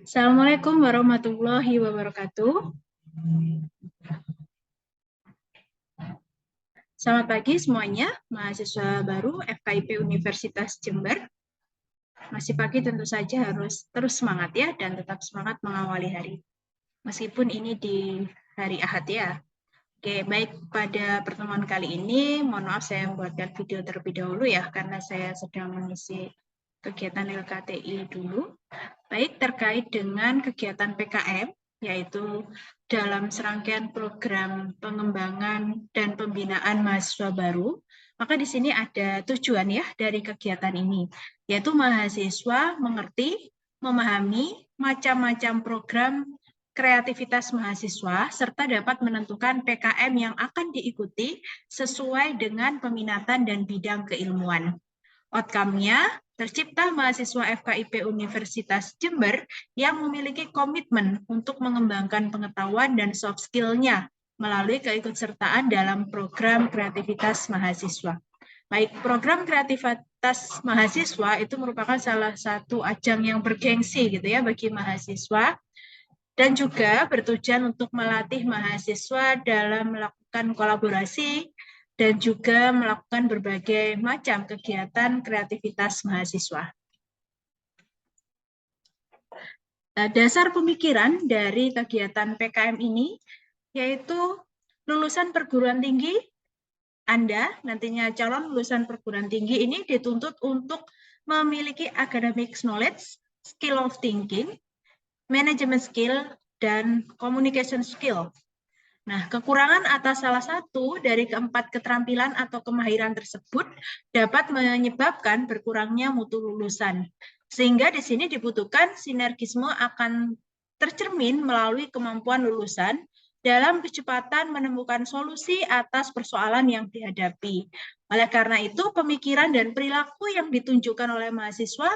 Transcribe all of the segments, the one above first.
Assalamualaikum warahmatullahi wabarakatuh. Selamat pagi semuanya, mahasiswa baru FKIP Universitas Jember. Masih pagi tentu saja harus terus semangat ya, dan tetap semangat mengawali hari. Meskipun ini di hari Ahad ya. Oke, baik, pada pertemuan kali ini, mohon maaf saya membuatkan video terlebih dahulu ya, karena saya sedang mengisi kegiatan LKTI dulu. Baik, terkait dengan kegiatan PKM, yaitu dalam serangkaian program pengembangan dan pembinaan mahasiswa baru, maka di sini ada tujuan ya dari kegiatan ini, yaitu mahasiswa mengerti, memahami macam-macam program kreativitas mahasiswa, serta dapat menentukan PKM yang akan diikuti sesuai dengan peminatan dan bidang keilmuan. Outcome-nya, tercipta mahasiswa FKIP Universitas Jember yang memiliki komitmen untuk mengembangkan pengetahuan dan soft skill-nya melalui keikutsertaan dalam program kreativitas mahasiswa. Baik, program kreativitas mahasiswa itu merupakan salah satu ajang yang bergengsi gitu ya bagi mahasiswa, dan juga bertujuan untuk melatih mahasiswa dalam melakukan kolaborasi dan juga melakukan berbagai macam kegiatan kreativitas mahasiswa. Dasar pemikiran dari kegiatan PKM ini yaitu lulusan perguruan tinggi, Anda nantinya calon lulusan perguruan tinggi ini dituntut untuk memiliki academic knowledge, skill of thinking, management skill, dan communication skill. Nah, kekurangan atas salah satu dari keempat keterampilan atau kemahiran tersebut dapat menyebabkan berkurangnya mutu lulusan. Sehingga di sini dibutuhkan sinergisme akan tercermin melalui kemampuan lulusan dalam kecepatan menemukan solusi atas persoalan yang dihadapi. Oleh karena itu, pemikiran dan perilaku yang ditunjukkan oleh mahasiswa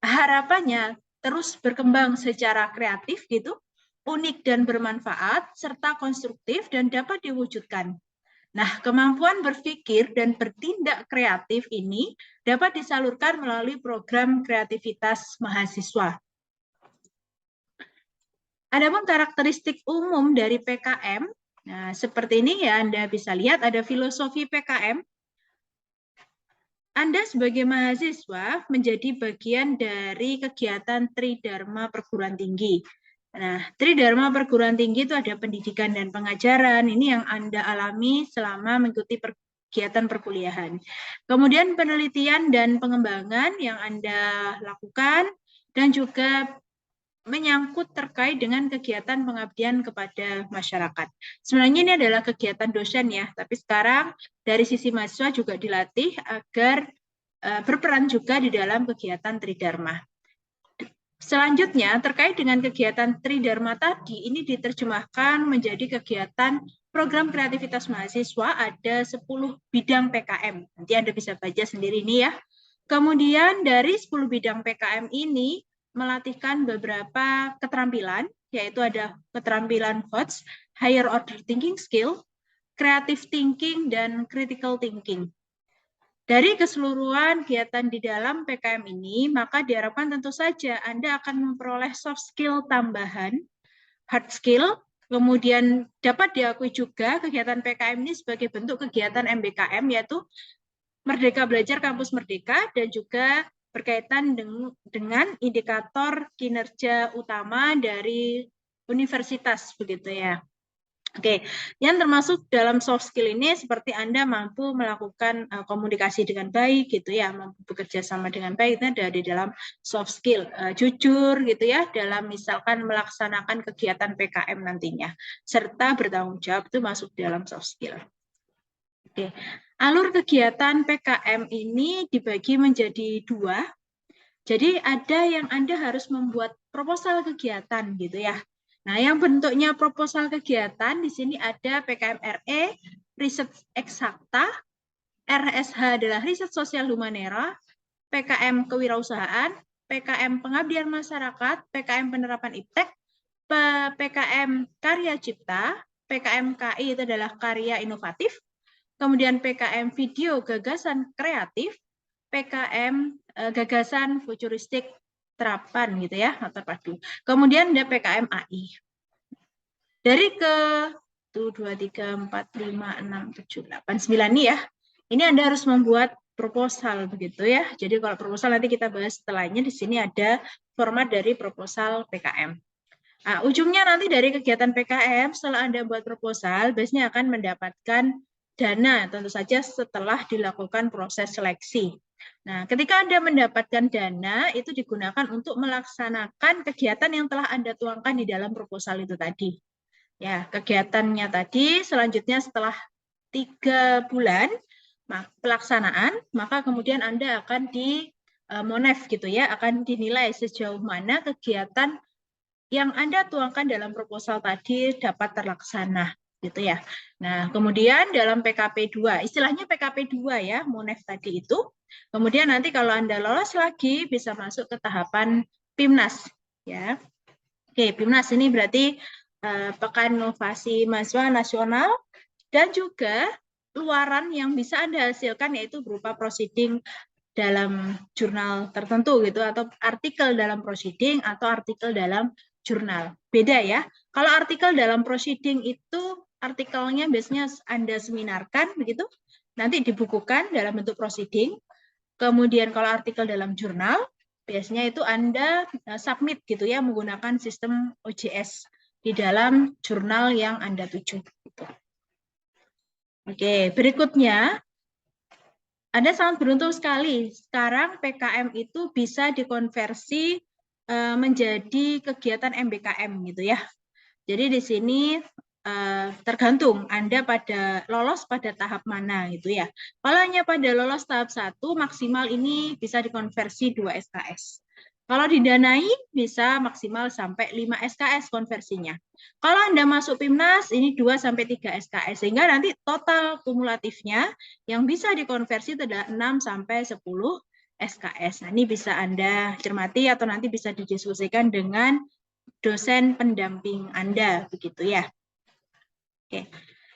harapannya terus berkembang secara kreatif gitu, unik dan bermanfaat, serta konstruktif dan dapat diwujudkan. Nah, kemampuan berpikir dan bertindak kreatif ini dapat disalurkan melalui program kreativitas mahasiswa. Adapun karakteristik umum dari PKM, nah seperti ini ya, Anda bisa lihat ada filosofi PKM. Anda sebagai mahasiswa menjadi bagian dari kegiatan Tridharma Perguruan Tinggi. Nah, Tridharma Perguruan Tinggi itu ada pendidikan dan pengajaran. Ini yang Anda alami selama mengikuti kegiatan perkuliahan. Kemudian penelitian dan pengembangan yang Anda lakukan, dan juga menyangkut terkait dengan kegiatan pengabdian kepada masyarakat. Sebenarnya ini adalah kegiatan dosen ya, tapi sekarang dari sisi mahasiswa juga dilatih agar berperan juga di dalam kegiatan Tridharma. Selanjutnya, terkait dengan kegiatan Tridharma tadi, ini diterjemahkan menjadi kegiatan program kreativitas mahasiswa, ada 10 bidang PKM. Nanti Anda bisa baca sendiri ini ya. Kemudian dari 10 bidang PKM ini, melatihkan beberapa keterampilan, yaitu ada keterampilan HOTS, Higher Order Thinking Skill, Creative Thinking, dan Critical Thinking. Dari keseluruhan kegiatan di dalam PKM ini, maka diharapkan tentu saja Anda akan memperoleh soft skill tambahan, hard skill, kemudian dapat diakui juga kegiatan PKM ini sebagai bentuk kegiatan MBKM, yaitu Merdeka Belajar Kampus Merdeka, dan juga berkaitan dengan indikator kinerja utama dari universitas, begitu ya. Oke, yang termasuk dalam soft skill ini seperti Anda mampu melakukan komunikasi dengan baik gitu ya, mampu bekerja sama dengan baik, itu ada di dalam soft skill. Jujur gitu ya dalam misalkan melaksanakan kegiatan PKM nantinya, serta bertanggung jawab itu masuk dalam soft skill. Oke. Alur kegiatan PKM ini dibagi menjadi 2. Jadi ada yang Anda harus membuat proposal kegiatan gitu ya. Nah, yang bentuknya proposal kegiatan di sini ada PKM RE, riset eksakta, RSH adalah riset sosial humanera, PKM kewirausahaan, PKM pengabdian masyarakat, PKM penerapan iptek, PKM karya cipta, PKM KI itu adalah karya inovatif, kemudian PKM video gagasan kreatif, PKM gagasan futuristik terapan gitu ya, terpadu. Kemudian ada PKM AI. Dari ke 1, 2, 3, 4, 5, 6, 7, 8, 9 nih ya. Ini Anda harus membuat proposal begitu ya. Jadi kalau proposal nanti kita bahas setelahnya. Di sini ada format dari proposal PKM. Nah, ujungnya nanti dari kegiatan PKM setelah Anda buat proposal, biasanya akan mendapatkan dana tentu saja setelah dilakukan proses seleksi. Nah, ketika Anda mendapatkan dana, itu digunakan untuk melaksanakan kegiatan yang telah Anda tuangkan di dalam proposal itu tadi. Ya, kegiatannya tadi selanjutnya setelah 3 bulan pelaksanaan, maka kemudian Anda akan di monef gitu ya, akan dinilai sejauh mana kegiatan yang Anda tuangkan dalam proposal tadi dapat terlaksana gitu ya. Nah, kemudian dalam PKP 2, istilahnya PKP 2 ya, monef tadi itu. Kemudian nanti kalau Anda lolos lagi bisa masuk ke tahapan PIMNAS ya. Oke, PIMNAS ini berarti Pekan Inovasi Mahasiswa Nasional, dan juga luaran yang bisa Anda hasilkan yaitu berupa proceeding dalam jurnal tertentu gitu, atau artikel dalam proceeding atau artikel dalam jurnal. Beda ya. Kalau artikel dalam proceeding itu artikelnya biasanya Anda seminarkan begitu, nanti dibukukan dalam bentuk proceeding. Kemudian kalau artikel dalam jurnal biasanya itu Anda submit gitu ya menggunakan sistem OJS di dalam jurnal yang Anda tuju. Oke, berikutnya Anda sangat beruntung sekali. Sekarang PKM itu bisa dikonversi menjadi kegiatan MBKM gitu ya. Jadi di sini tergantung Anda pada lolos pada tahap mana gitu ya. Kalau hanya pada lolos tahap 1, maksimal ini bisa dikonversi 2 SKS. Kalau didanai bisa maksimal sampai 5 SKS konversinya. Kalau Anda masuk PIMNAS ini 2 sampai 3 SKS, sehingga nanti total kumulatifnya yang bisa dikonversi itu adalah 6 sampai 10 SKS. Nah, ini bisa Anda cermati atau nanti bisa didiskusikan dengan dosen pendamping Anda begitu ya. Oke.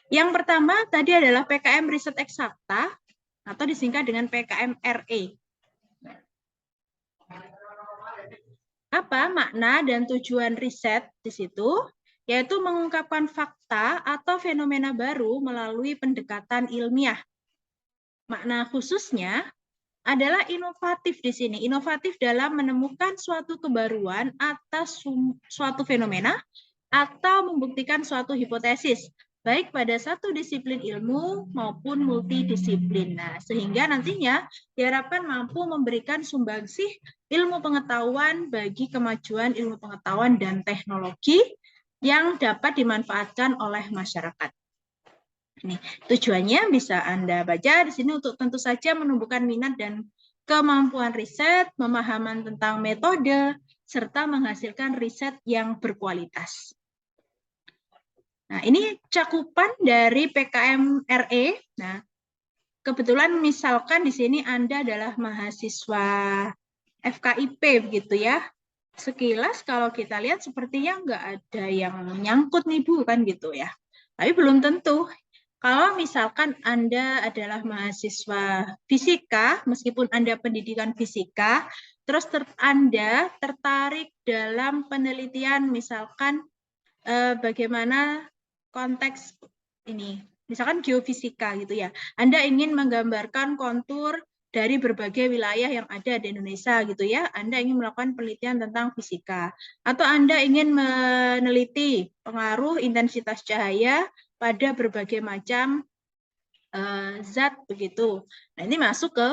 Yang pertama tadi adalah PKM Riset Eksakta atau disingkat dengan PKM RE. Apa makna dan tujuan riset di situ? Yaitu mengungkapkan fakta atau fenomena baru melalui pendekatan ilmiah. Makna khususnya adalah inovatif di sini. Inovatif dalam menemukan suatu kebaruan atas suatu fenomena atau membuktikan suatu hipotesis, baik pada satu disiplin ilmu maupun multidisiplin. Nah, sehingga nantinya diharapkan mampu memberikan sumbangsih ilmu pengetahuan bagi kemajuan ilmu pengetahuan dan teknologi yang dapat dimanfaatkan oleh masyarakat. Ini tujuannya bisa Anda baca di sini untuk tentu saja menumbuhkan minat dan kemampuan riset, pemahaman tentang metode, serta menghasilkan riset yang berkualitas. Nah, ini cakupan dari PKM RE. Nah, kebetulan misalkan di sini Anda adalah mahasiswa FKIP begitu ya. Sekilas kalau kita lihat sepertinya nggak ada yang nyangkut nih Bu, kan gitu ya. Tapi belum tentu. Kalau misalkan Anda adalah mahasiswa fisika, meskipun Anda pendidikan fisika, terus Anda tertarik dalam penelitian misalkan bagaimana konteks ini, misalkan geofisika gitu ya. Anda ingin menggambarkan kontur dari berbagai wilayah yang ada di Indonesia gitu ya. Anda ingin melakukan penelitian tentang fisika. Atau Anda ingin meneliti pengaruh intensitas cahaya pada berbagai macam zat begitu. Nah, ini masuk ke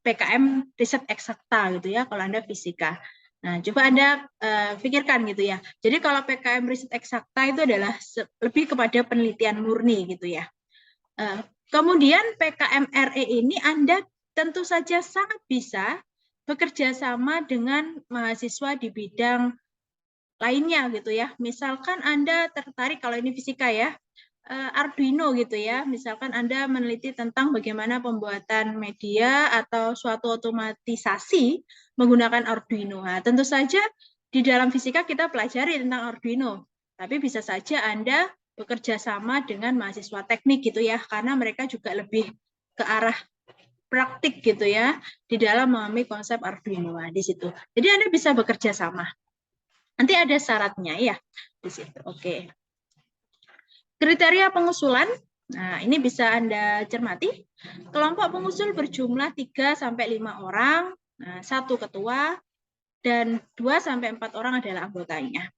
PKM riset eksakta gitu ya kalau Anda fisika. Nah, coba Anda pikirkan gitu ya. Jadi kalau PKM riset eksakta itu adalah lebih kepada penelitian murni gitu ya. Kemudian PKM RE ini Anda tentu saja sangat bisa bekerja sama dengan mahasiswa di bidang lainnya gitu ya. Misalkan Anda tertarik, kalau ini fisika ya, Arduino gitu ya. Misalkan Anda meneliti tentang bagaimana pembuatan media atau suatu otomatisasi menggunakan Arduino. Nah, tentu saja di dalam fisika kita pelajari tentang Arduino, tapi bisa saja Anda bekerja sama dengan mahasiswa teknik gitu ya, karena mereka juga lebih ke arah praktik gitu ya di dalam memahami konsep Arduino di situ. Jadi Anda bisa bekerja sama. Nanti ada syaratnya ya di situ. Oke. Kriteria pengusulan. Nah, ini bisa Anda cermati. Kelompok pengusul berjumlah 3 sampai 5 orang, nah, 1 ketua dan 2 sampai 4 orang adalah anggotanya.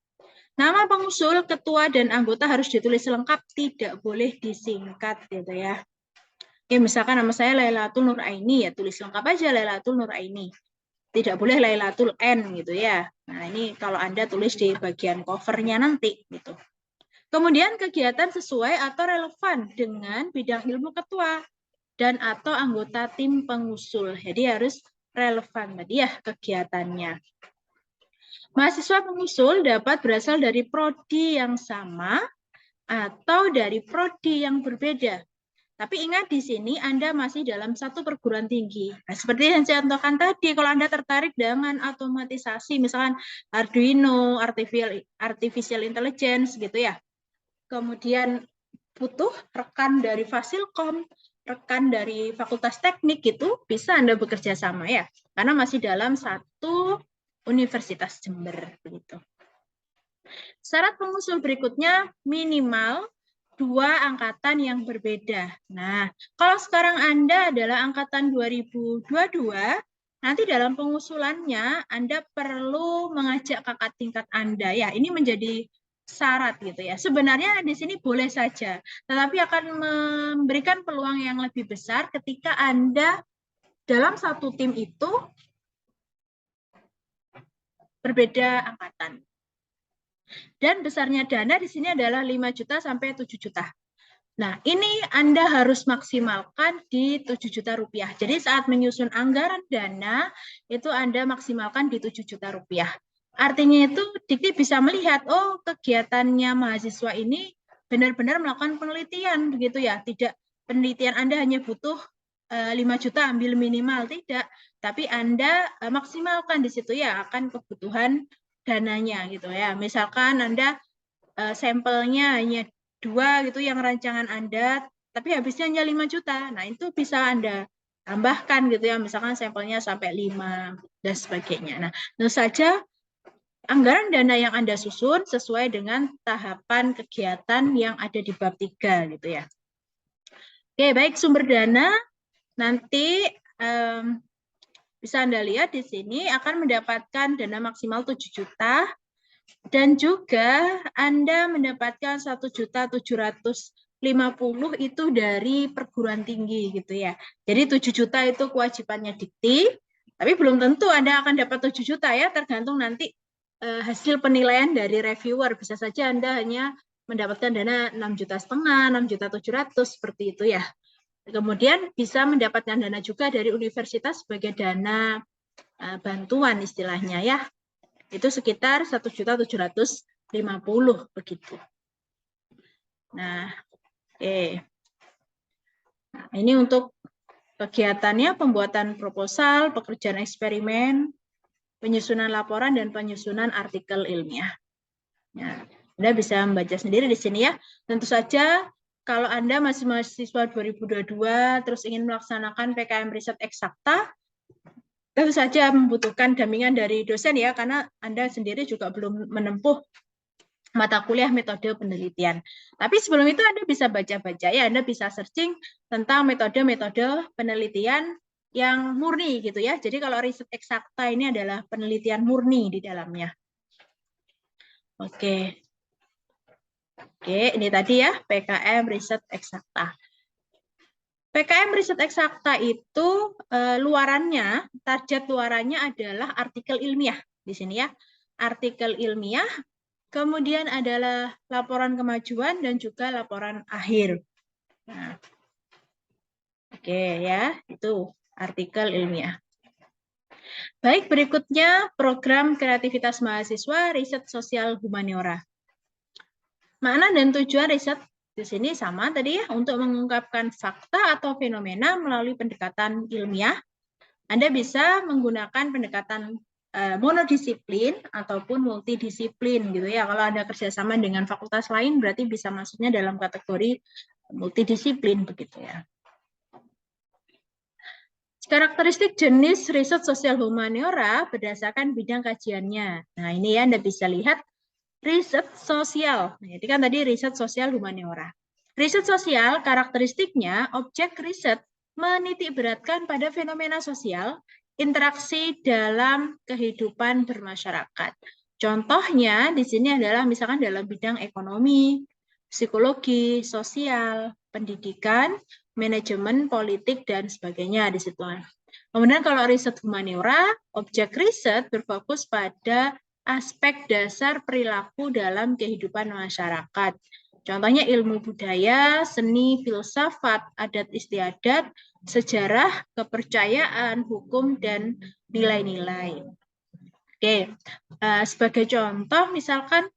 Nama pengusul, ketua dan anggota harus ditulis lengkap, tidak boleh disingkat gitu ya. Oke, misalkan nama saya Lailatul Nuraini ya, tulis lengkap aja Lailatul Nuraini. Tidak boleh Lailatul N gitu ya. Nah, ini kalau Anda tulis di bagian covernya nanti gitu. Kemudian kegiatan sesuai atau relevan dengan bidang ilmu ketua dan atau anggota tim pengusul. Jadi harus relevan tadi ya kegiatannya. Mahasiswa pengusul dapat berasal dari prodi yang sama atau dari prodi yang berbeda. Tapi ingat di sini Anda masih dalam satu perguruan tinggi. Nah, seperti yang saya contohkan tadi, kalau Anda tertarik dengan otomatisasi, misalkan Arduino, artificial intelligence gitu ya. Kemudian butuh rekan dari Fasilkom, rekan dari Fakultas Teknik itu bisa Anda bekerja sama ya, karena masih dalam satu Universitas Jember begitu. Syarat pengusul berikutnya minimal 2 angkatan yang berbeda. Nah, kalau sekarang Anda adalah angkatan 2022, nanti dalam pengusulannya Anda perlu mengajak kakak tingkat Anda ya. Ini menjadi syarat gitu ya. Sebenarnya di sini boleh saja, tetapi akan memberikan peluang yang lebih besar ketika Anda dalam satu tim itu berbeda angkatan. Dan besarnya dana di sini adalah 5 juta sampai 7 juta. Nah, ini Anda harus maksimalkan di 7 juta rupiah. Jadi saat menyusun anggaran dana, itu Anda maksimalkan di 7 juta rupiah. Artinya itu Dikti bisa melihat, oh kegiatannya mahasiswa ini benar-benar melakukan penelitian, begitu ya. Tidak penelitian Anda hanya butuh 5 juta ambil minimal, tidak. Tapi Anda maksimalkan di situ ya akan kebutuhan dananya gitu ya. Misalkan Anda sampelnya hanya 2 gitu yang rancangan Anda, tapi habisnya hanya 5 juta. Nah, itu bisa Anda tambahkan gitu ya, misalkan sampelnya sampai 5 dan sebagainya. Nah, tentu saja anggaran dana yang Anda susun sesuai dengan tahapan kegiatan yang ada di bab 3 gitu ya. Oke, baik, sumber dana nanti bisa Anda lihat di sini akan mendapatkan dana maksimal 7 juta dan juga Anda mendapatkan 1.750.000 itu dari perguruan tinggi gitu ya. Jadi 7 juta itu kewajibannya Dikti, tapi belum tentu Anda akan dapat 7 juta ya, tergantung nanti hasil penilaian dari reviewer. Bisa saja Anda hanya mendapatkan dana 6,5 juta, 6.700.000 seperti itu ya. Kemudian bisa mendapatkan dana juga dari universitas sebagai dana bantuan istilahnya ya. Itu sekitar 1.750.000 begitu. Nah, oke. Nah, ini untuk kegiatannya pembuatan proposal, pekerjaan eksperimen, penyusunan laporan dan penyusunan artikel ilmiah. Nah, Anda bisa membaca sendiri di sini ya. Tentu saja kalau Anda masih mahasiswa 2022 terus ingin melaksanakan PKM riset eksakta, tentu saja membutuhkan dampingan dari dosen ya, karena Anda sendiri juga belum menempuh mata kuliah metode penelitian. Tapi sebelum itu Anda bisa baca-baca ya, Anda bisa searching tentang metode-metode penelitian yang murni gitu ya. Jadi kalau riset eksakta ini adalah penelitian murni di dalamnya. Oke. Oke, ini tadi ya PKM riset eksakta. PKM riset eksakta itu luarannya, target luarannya adalah artikel ilmiah di sini ya. Artikel ilmiah, kemudian adalah laporan kemajuan dan juga laporan akhir. Nah, oke ya, itu artikel ilmiah. Baik, berikutnya program kreativitas mahasiswa riset sosial humaniora. Makna dan tujuan riset di sini sama tadi ya, untuk mengungkapkan fakta atau fenomena melalui pendekatan ilmiah. Anda bisa menggunakan pendekatan monodisiplin ataupun multidisiplin gitu ya. Kalau Anda kerjasama dengan fakultas lain berarti bisa masuknya dalam kategori multidisiplin begitu ya. Karakteristik jenis riset sosial humaniora berdasarkan bidang kajiannya. Nah, ini ya Anda bisa lihat riset sosial. Jadi kan tadi riset sosial humaniora. Riset sosial karakteristiknya objek riset menitikberatkan pada fenomena sosial, interaksi dalam kehidupan bermasyarakat. Contohnya di sini adalah misalkan dalam bidang ekonomi, psikologi, sosial, pendidikan, manajemen, politik, dan sebagainya di situ. Kemudian kalau riset humaniora, objek riset berfokus pada aspek dasar perilaku dalam kehidupan masyarakat. Contohnya ilmu budaya, seni, filsafat, adat istiadat, sejarah, kepercayaan, hukum, dan nilai-nilai. Oke, sebagai contoh misalkan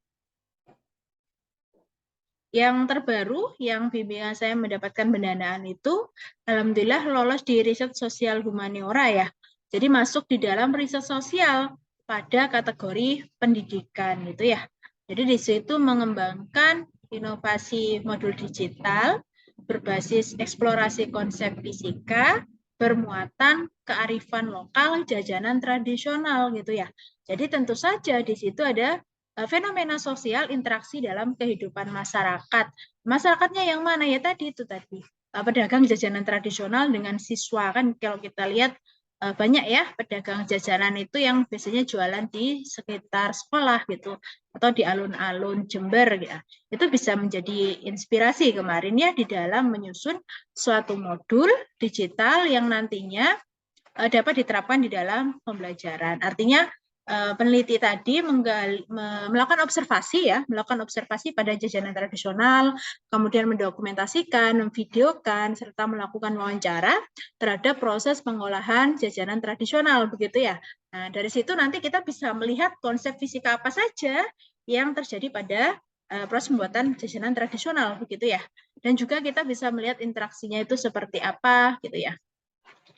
yang terbaru, yang bimbingan saya mendapatkan pendanaan itu, alhamdulillah lolos di riset sosial humaniora ya. Jadi masuk di dalam riset sosial pada kategori pendidikan gitu ya. Jadi di situ mengembangkan inovasi modul digital berbasis eksplorasi konsep fisika bermuatan kearifan lokal jajanan tradisional gitu ya. Jadi tentu saja di situ ada fenomena sosial interaksi dalam kehidupan masyarakat. Masyarakatnya yang mana ya tadi itu tadi pedagang jajanan tradisional dengan siswa kan kalau kita lihat banyak ya pedagang jajanan itu yang biasanya jualan di sekitar sekolah gitu atau di alun-alun Jember ya. Itu bisa menjadi inspirasi kemarin ya di dalam menyusun suatu modul digital yang nantinya dapat diterapkan di dalam pembelajaran. Artinya peneliti tadi melakukan observasi pada jajanan tradisional, kemudian mendokumentasikan, memvideokan, serta melakukan wawancara terhadap proses pengolahan jajanan tradisional, begitu ya. Nah, dari situ nanti kita bisa melihat konsep fisika apa saja yang terjadi pada proses pembuatan jajanan tradisional, begitu ya. Dan juga kita bisa melihat interaksinya itu seperti apa, gitu ya.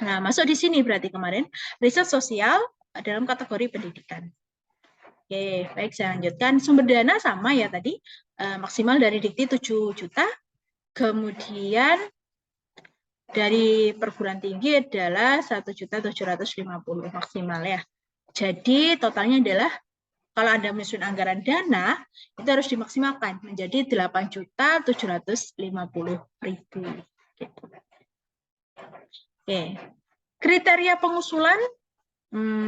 Nah, masuk di sini berarti kemarin riset sosial dalam kategori pendidikan. Oke, baik saya lanjutkan. Sumber dana sama ya tadi, maksimal dari Dikti 7 juta, kemudian dari perguruan tinggi adalah 1.750.000 maksimal ya. Jadi totalnya adalah kalau Anda menyusun anggaran dana, itu harus dimaksimalkan menjadi 8.750.000. Gitu. Oke. Kriteria pengusulan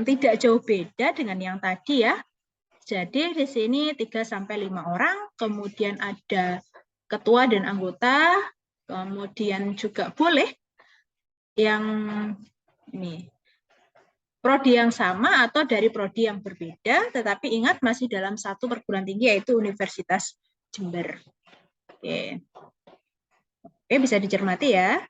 tidak jauh beda dengan yang tadi ya. Jadi di sini 3-5 orang, kemudian ada ketua dan anggota, kemudian juga boleh yang ini prodi yang sama atau dari prodi yang berbeda, tetapi ingat masih dalam satu perguruan tinggi yaitu Universitas Jember. Oke, bisa dicermati ya.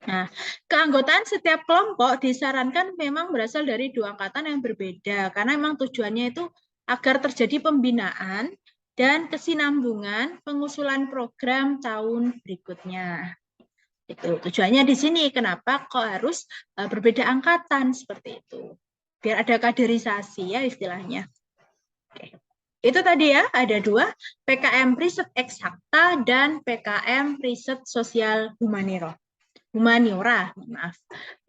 Nah, keanggotaan setiap kelompok disarankan memang berasal dari 2 angkatan yang berbeda, karena memang tujuannya itu agar terjadi pembinaan dan kesinambungan pengusulan program tahun berikutnya. Itu tujuannya di sini. Kenapa kok harus berbeda angkatan seperti itu? Biar ada kaderisasi ya istilahnya. Oke. Itu tadi ya, ada 2, PKM Riset Eksakta dan PKM Riset Sosial Humaniora. Maaf.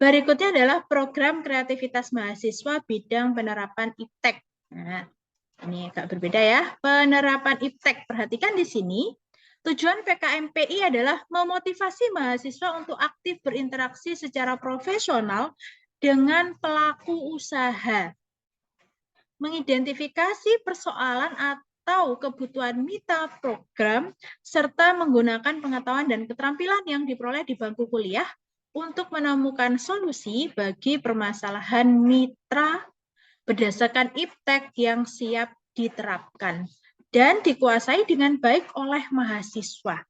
Berikutnya adalah program kreativitas mahasiswa bidang penerapan IPTEK. Nah, ini agak berbeda ya. Penerapan IPTEK. Perhatikan di sini, tujuan PKMPI adalah memotivasi mahasiswa untuk aktif berinteraksi secara profesional dengan pelaku usaha. Mengidentifikasi persoalan atau kebutuhan mitra program, serta menggunakan pengetahuan dan keterampilan yang diperoleh di bangku kuliah untuk menemukan solusi bagi permasalahan mitra berdasarkan IPTEK yang siap diterapkan dan dikuasai dengan baik oleh mahasiswa.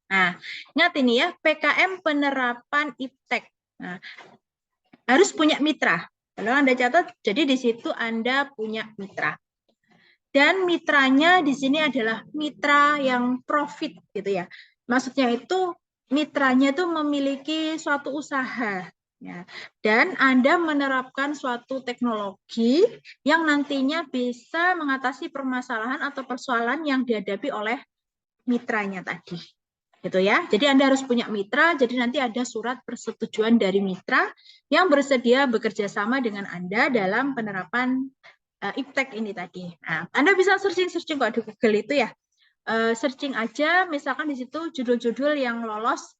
Nah, ingat ini ya, PKM penerapan IPTEK. Nah, harus punya mitra. Kalau Anda catat, jadi di situ Anda punya mitra. Dan mitranya di sini adalah mitra yang profit gitu ya. Maksudnya itu mitranya itu memiliki suatu usaha ya. Dan Anda menerapkan suatu teknologi yang nantinya bisa mengatasi permasalahan atau persoalan yang dihadapi oleh mitranya tadi. gitu ya. Jadi Anda harus punya mitra, jadi nanti ada surat persetujuan dari mitra yang bersedia bekerja sama dengan Anda dalam penerapan iptek ini tadi. Nah, Anda bisa searching-searching kok di Google itu ya. Searching aja, misalkan di situ judul-judul yang lolos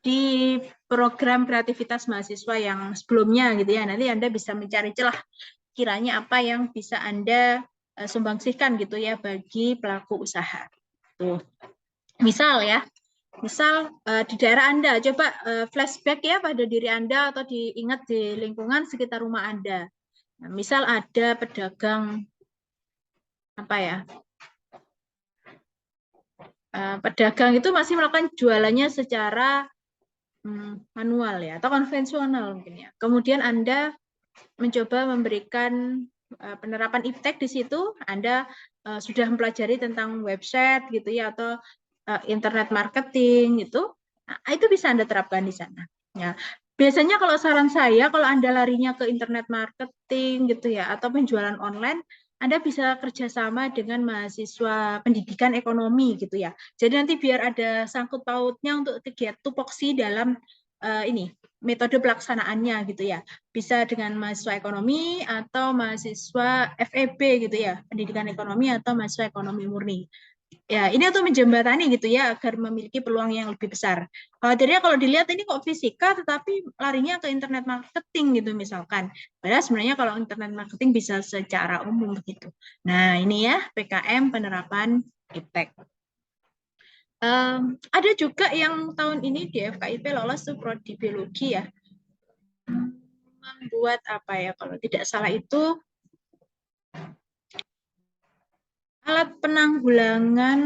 di program kreativitas mahasiswa yang sebelumnya gitu ya. Nanti Anda bisa mencari celah kiranya apa yang bisa Anda sumbangsihkan gitu ya bagi pelaku usaha. Tuh. Misal ya, di daerah Anda, coba flashback ya pada diri Anda atau diingat di lingkungan sekitar rumah Anda. Nah, misal ada pedagang apa ya? Pedagang itu masih melakukan jualannya secara manual ya atau konvensional mungkin ya. Kemudian Anda mencoba memberikan penerapan iptek di situ, Anda sudah mempelajari tentang website gitu ya atau internet marketing gitu. Nah, itu bisa Anda terapkan di sana. Ya. Biasanya kalau saran saya kalau Anda larinya ke internet marketing gitu ya atau penjualan online, Anda bisa kerjasama dengan mahasiswa pendidikan ekonomi gitu ya. Jadi nanti biar ada sangkut pautnya untuk kegiatan tupoksi dalam ini metode pelaksanaannya gitu ya. Bisa dengan mahasiswa ekonomi atau mahasiswa FEB gitu ya, pendidikan ekonomi atau mahasiswa ekonomi murni. Ya, ini untuk menjembatani gitu ya agar memiliki peluang yang lebih besar. Khawatirnya kalau dilihat ini kok fisika tetapi larinya ke internet marketing gitu misalkan. Padahal sebenarnya kalau internet marketing bisa secara umum begitu. Nah, ini ya PKM penerapan iptek. Ada juga yang tahun ini di FKIP lolos tuh prodi biologi ya. Membuat apa ya kalau tidak salah itu alat penanggulangan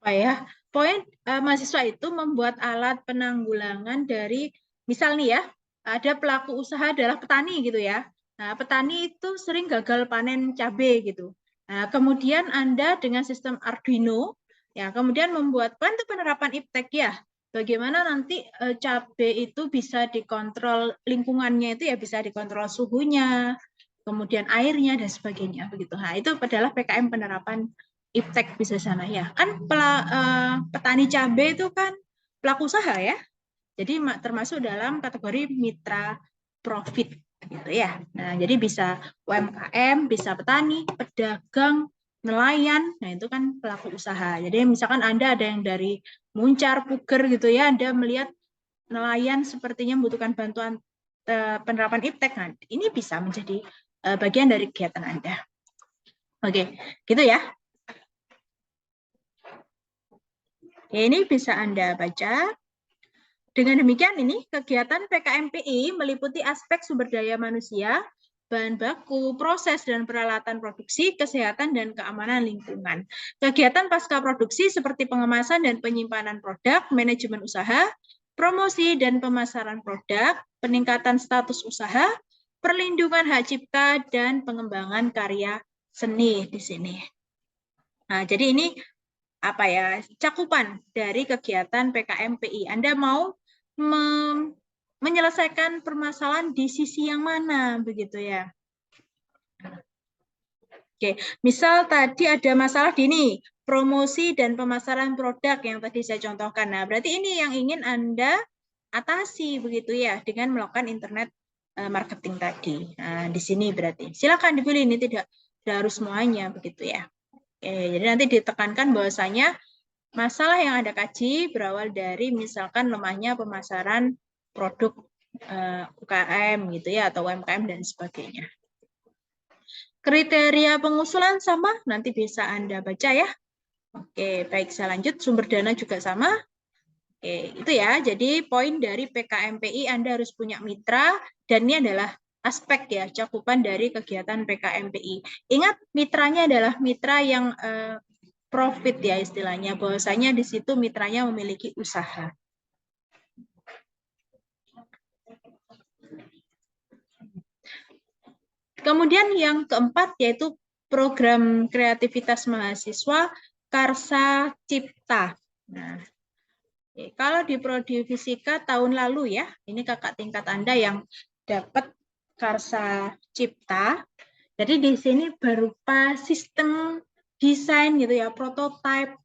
apa ya? Poin mahasiswa itu membuat alat penanggulangan dari misal nih ya, ada pelaku usaha adalah petani gitu ya. Nah, petani itu sering gagal panen cabai gitu. Nah, kemudian Anda dengan sistem Arduino ya, kemudian membuat kan itu penerapan iptek ya. Bagaimana nanti cabai itu bisa dikontrol lingkungannya itu ya bisa dikontrol suhunya, kemudian airnya dan sebagainya begitu. Nah, itu adalah PKM penerapan iptek bisa sana ya. Kan petani cabai itu kan pelaku usaha ya. Jadi termasuk dalam kategori mitra profit gitu ya. Nah, jadi bisa UMKM, bisa petani, pedagang, nelayan. Nah, itu kan pelaku usaha. Jadi misalkan Anda ada yang dari Muncar, Puger gitu ya, Anda melihat nelayan sepertinya membutuhkan bantuan penerapan iptek. Nah, ini bisa menjadi bagian dari kegiatan Anda. Oke, gitu ya. Ini bisa Anda baca. Dengan demikian ini kegiatan PKMPI meliputi aspek sumber daya manusia, bahan baku, proses dan peralatan produksi, kesehatan dan keamanan lingkungan. Kegiatan pasca produksi seperti pengemasan dan penyimpanan produk, manajemen usaha, promosi dan pemasaran produk, peningkatan status usaha, perlindungan hak cipta dan pengembangan karya seni di sini. Nah, jadi ini apa ya cakupan dari kegiatan PKMPI. Anda mau menyelesaikan permasalahan di sisi yang mana begitu ya. Oke, misal tadi ada masalah di ini, promosi dan pemasaran produk yang tadi saya contohkan. Nah, berarti ini yang ingin Anda atasi begitu ya dengan melakukan internet marketing tadi. Nah, di sini berarti silakan dipilih, ini tidak harus semuanya begitu ya. Oke, jadi nanti ditekankan bahwasanya masalah yang Anda kaji berawal dari misalkan lemahnya pemasaran produk UKM gitu ya atau UMKM dan sebagainya. Kriteria pengusulan sama, nanti bisa Anda baca ya. Oke, baik saya lanjut, sumber dana juga sama. Oke, itu ya. Jadi poin dari PKMPI Anda harus punya mitra dan ini adalah aspek ya cakupan dari kegiatan PKMPI. Ingat mitranya adalah mitra yang profit ya istilahnya, bahwasanya di situ mitranya memiliki usaha. Kemudian yang keempat yaitu program kreativitas mahasiswa Karsa Cipta. Nah, kalau di Prodi Fisika tahun lalu ya, ini kakak tingkat Anda yang dapat Karsa Cipta. Jadi di sini berupa sistem desain gitu ya, prototype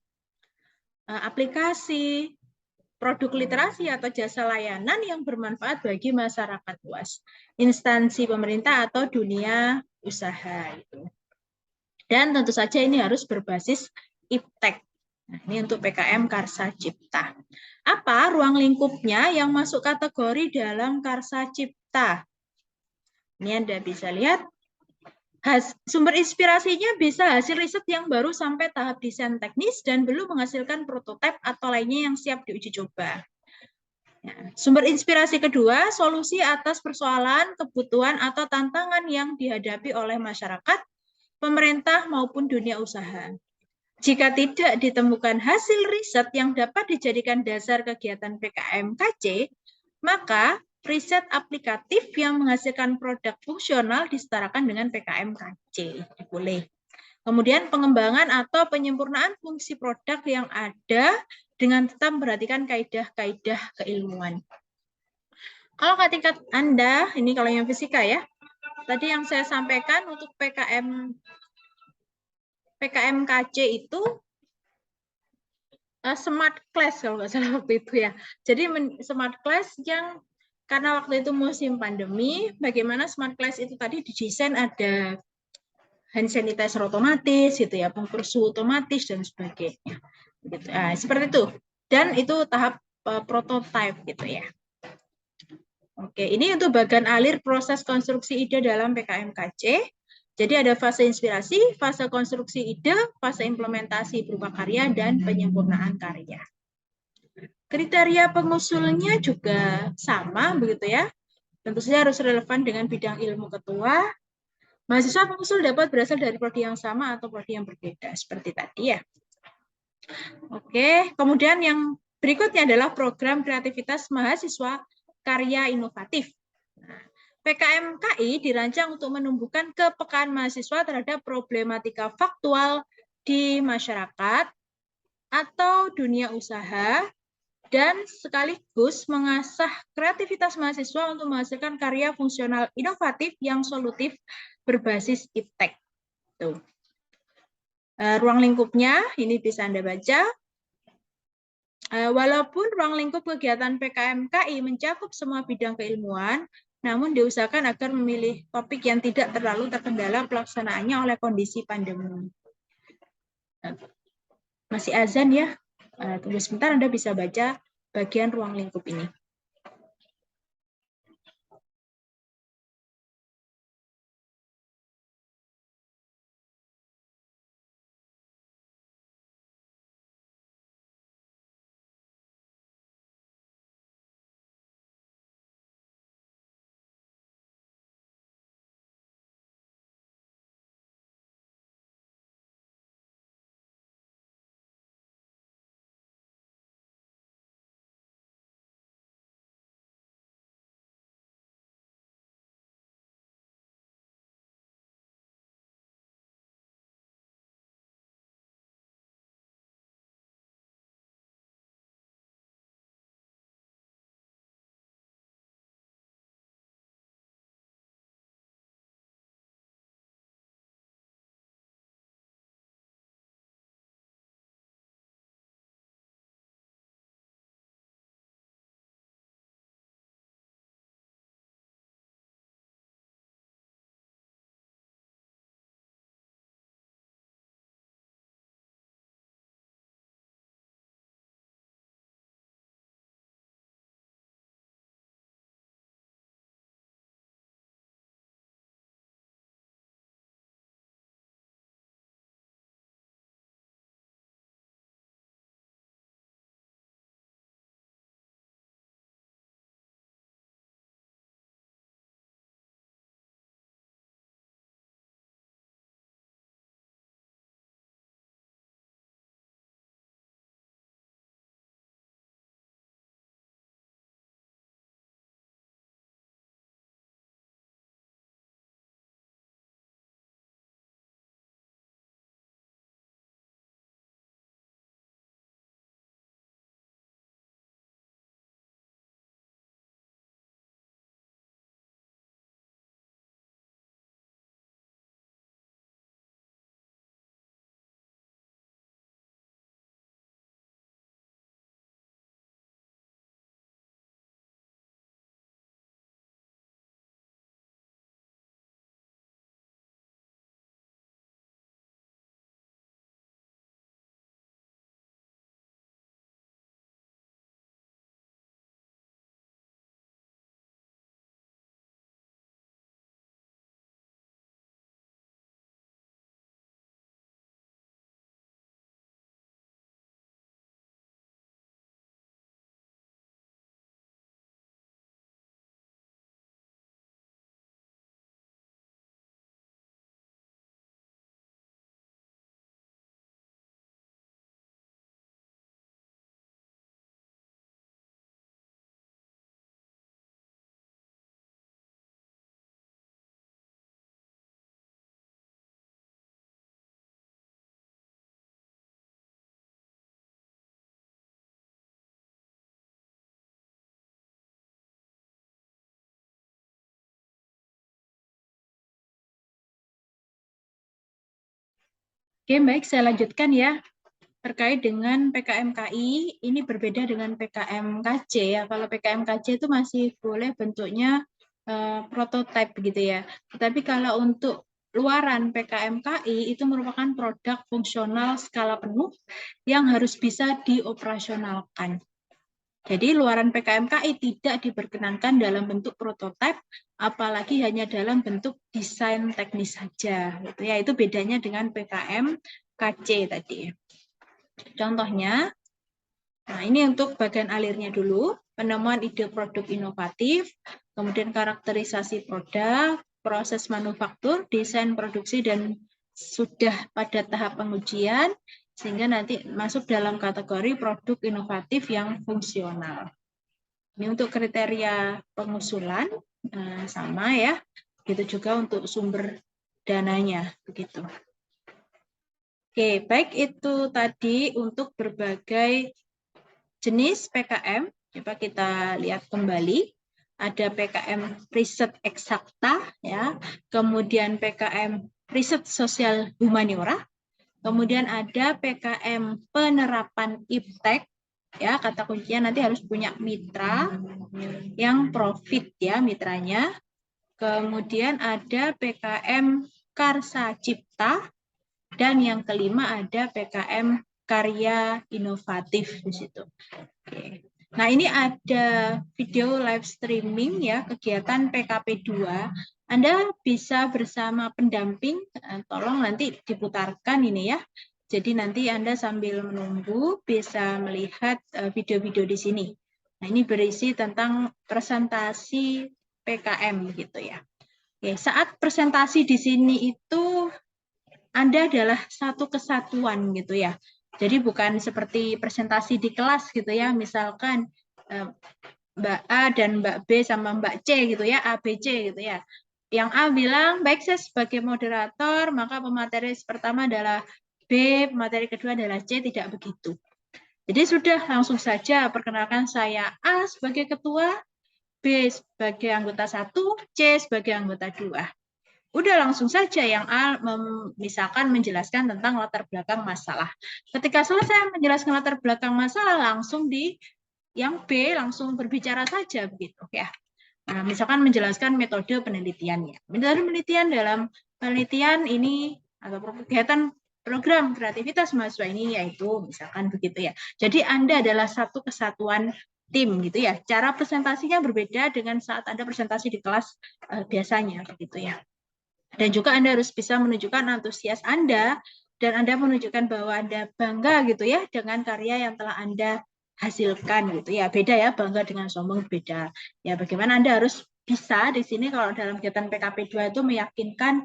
aplikasi, produk literasi atau jasa layanan yang bermanfaat bagi masyarakat luas, instansi pemerintah atau dunia usaha itu. Dan tentu saja ini harus berbasis iptek. Nah, ini untuk PKM Karsa Cipta. Apa ruang lingkupnya yang masuk kategori dalam Karsa Cipta? Ini Anda bisa lihat. Sumber inspirasinya bisa hasil riset yang baru sampai tahap desain teknis dan belum menghasilkan prototipe atau lainnya yang siap diuji coba. Sumber inspirasi kedua, solusi atas persoalan, kebutuhan, atau tantangan yang dihadapi oleh masyarakat, pemerintah, maupun dunia usaha. Jika tidak ditemukan hasil riset yang dapat dijadikan dasar kegiatan PKM-KC, maka riset aplikatif yang menghasilkan produk fungsional disetarakan dengan PKM-KC. Boleh. Kemudian pengembangan atau penyempurnaan fungsi produk yang ada dengan tetap memperhatikan kaidah-kaidah keilmuan. Kalau tingkat Anda, ini kalau yang fisika ya, tadi yang saya sampaikan untuk PKM-KC itu smart class kalau nggak salah waktu itu ya. Jadi smart class yang karena waktu itu musim pandemi, bagaimana smart class itu tadi didesain ada hand sanitizer otomatis, gitu ya, pengukur suhu otomatis dan sebagainya. Gitu. Seperti itu. Dan itu tahap prototype gitu ya. Oke, ini untuk bagian alir proses konstruksi ide dalam PKM-KC. Jadi ada fase inspirasi, fase konstruksi ide, fase implementasi berupa karya, dan penyempurnaan karya. Kriteria pengusulnya juga sama, begitu ya. Tentu saja harus relevan dengan bidang ilmu ketua. Mahasiswa pengusul dapat berasal dari prodi yang sama atau prodi yang berbeda, seperti tadi ya. Oke, kemudian yang berikutnya adalah program kreativitas mahasiswa karya inovatif. Nah, PKM-KI dirancang untuk menumbuhkan kepekaan mahasiswa terhadap problematika faktual di masyarakat atau dunia usaha dan sekaligus mengasah kreativitas mahasiswa untuk menghasilkan karya fungsional inovatif yang solutif berbasis iptek. Tuh. Ruang lingkupnya ini bisa Anda baca. Walaupun ruang lingkup kegiatan PKM-KI mencakup semua bidang keilmuan, namun diusahakan agar memilih topik yang tidak terlalu terkendala pelaksanaannya oleh kondisi pandemi. Masih azan ya, tunggu sebentar Anda bisa baca bagian ruang lingkup ini. Oke, baik, saya lanjutkan ya. Terkait dengan PKMKI, ini berbeda dengan PKMKC ya. Kalau PKMKC itu masih boleh bentuknya prototipe gitu ya. Tetapi kalau untuk luaran PKMKI itu merupakan produk fungsional skala penuh yang harus bisa dioperasionalkan. Jadi luaran PKMKI tidak diperkenankan dalam bentuk prototipe, apalagi hanya dalam bentuk desain teknis saja. Gitu ya. Itu bedanya dengan PKMKC tadi. Contohnya, nah ini untuk bagian alirnya dulu, penemuan ide produk inovatif, kemudian karakterisasi produk, proses manufaktur, desain produksi, dan sudah pada tahap pengujian, sehingga nanti masuk dalam kategori produk inovatif yang fungsional. Ini untuk kriteria pengusulan, sama ya, begitu juga untuk sumber dananya, begitu. Oke, baik itu tadi untuk berbagai jenis PKM. Coba kita lihat kembali. Ada PKM riset eksakta, ya, kemudian PKM riset sosial humaniora, kemudian ada PKM penerapan iptek, ya, kata kuncinya nanti harus punya mitra yang profit ya mitranya. Kemudian ada PKM karsa cipta. Dan yang kelima ada PKM karya inovatif di situ. Oke. Nah, ini ada video live streaming ya kegiatan PKP 2. Anda bisa bersama pendamping, tolong nanti diputarkan ini ya. Jadi nanti Anda sambil menunggu bisa melihat video-video di sini. Nah, ini berisi tentang presentasi PKM gitu ya. Oke, saat presentasi di sini itu Anda adalah satu kesatuan gitu ya. Jadi bukan seperti presentasi di kelas gitu ya, misalkan Mbak A dan Mbak B sama Mbak C gitu ya, A, B, C gitu ya. Yang A bilang, baik saya sebagai moderator, maka pemateri pertama adalah B, pemateri kedua adalah C, tidak begitu. Jadi sudah langsung saja perkenalkan saya A sebagai ketua, B sebagai anggota 1, C sebagai anggota 2. Udah langsung saja yang A misalkan menjelaskan tentang latar belakang masalah. Ketika selesai menjelaskan latar belakang masalah, langsung di yang B langsung berbicara saja begitu ya. Nah, misalkan menjelaskan metode penelitiannya. Metode penelitian dalam penelitian ini atau kegiatan program kreativitas mahasiswa ini yaitu misalkan begitu ya. Jadi Anda adalah satu kesatuan tim gitu ya. Cara presentasinya berbeda dengan saat Anda presentasi di kelas biasanya begitu ya. Dan juga Anda harus bisa menunjukkan antusias Anda dan Anda menunjukkan bahwa Anda bangga gitu ya dengan karya yang telah Anda hasilkan gitu ya. Beda ya, bangga dengan sombong beda. Ya bagaimana Anda harus bisa di sini kalau dalam kegiatan PKP 2 itu meyakinkan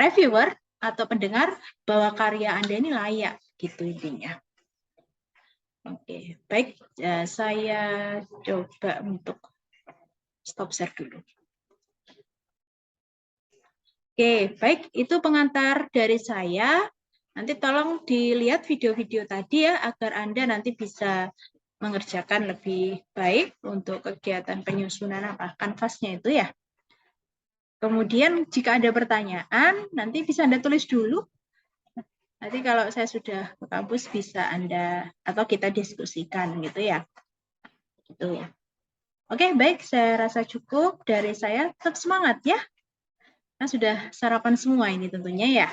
reviewer atau pendengar bahwa karya Anda ini layak gitu intinya. Oke, baik, saya coba untuk stop share dulu. Oke, baik, itu pengantar dari saya. Nanti tolong dilihat video-video tadi ya, agar Anda nanti bisa mengerjakan lebih baik untuk kegiatan penyusunan kanvasnya itu ya. Kemudian jika ada pertanyaan, nanti bisa Anda tulis dulu. Nanti kalau saya sudah ke kampus bisa Anda, atau kita diskusikan gitu ya. Gitu ya. Oke, baik, saya rasa cukup dari saya. Tetap semangat ya. Nah, sudah sarapan semua ini tentunya ya.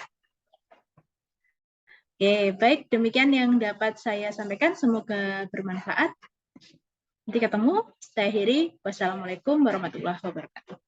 Oke, baik. Demikian yang dapat saya sampaikan. Semoga bermanfaat. Nanti ketemu. Saya akhiri. Wassalamualaikum warahmatullahi wabarakatuh.